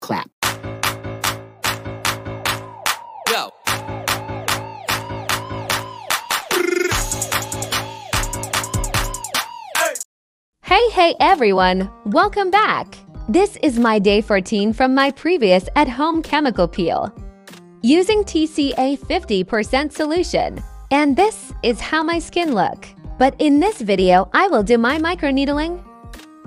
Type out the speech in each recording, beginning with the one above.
clap. Go. Hey everyone! Welcome back! This is my day 14 from my previous at-home chemical peel. Using TCA 50% solution. And this is how my skin look. But in this video, I will do my microneedling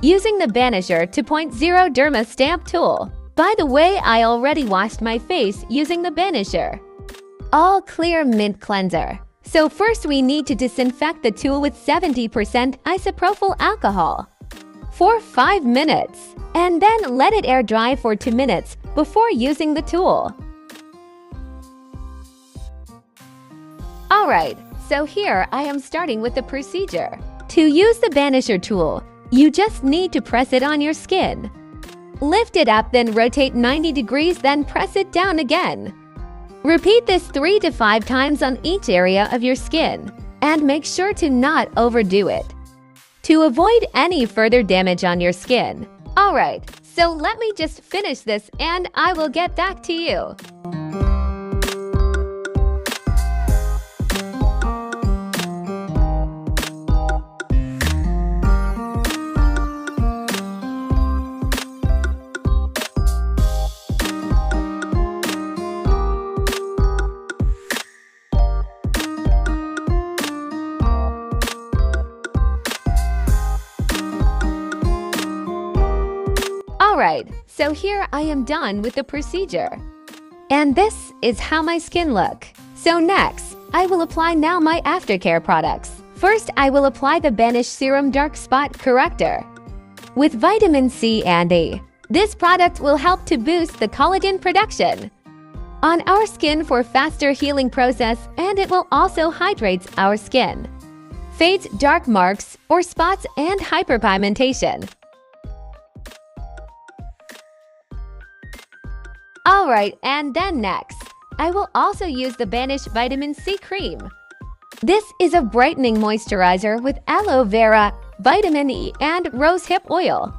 using the Banisher 2.0 Derma Stamp Tool. By the way, I already washed my face using the Banisher All Clear Mint Cleanser. So first we need to disinfect the tool with 70% isopropyl alcohol for 5 minutes, and then let it air dry for 2 minutes before using the tool. Alright, so here I am starting with the procedure. To use the Banisher tool, you just need to press it on your skin. Lift it up, then rotate 90 degrees, then press it down again. Repeat this 3 to 5 times on each area of your skin, and make sure to not overdo it to avoid any further damage on your skin. Alright, so let me just finish this and I will get back to you. Alright, so here I am done with the procedure. And this is how my skin look. So next, I will apply now my aftercare products. First, I will apply the Banish Serum Dark Spot Corrector with vitamin C and E. This product will help to boost the collagen production on our skin for faster healing process, and it will also hydrate our skin, fades dark marks or spots and hyperpigmentation. Alright, and then next, I will also use the Banish Vitamin C Cream. This is a brightening moisturizer with aloe vera, vitamin E, and rosehip oil.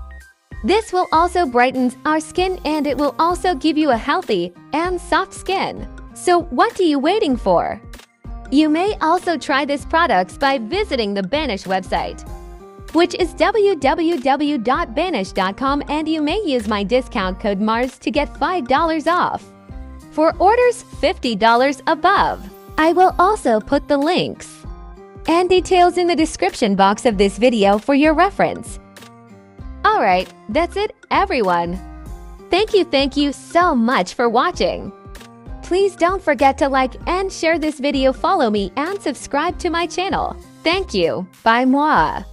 This will also brighten our skin, and it will also give you a healthy and soft skin. So what are you waiting for? You may also try these products by visiting the Banish website, which is www.banish.com, and you may use my discount code MARS to get $5 off for orders $50 above. I will also put the links and details in the description box of this video for your reference. Alright, that's it everyone. Thank you so much for watching. Please don't forget to like and share this video, follow me, and subscribe to my channel. Thank you. Bye moi.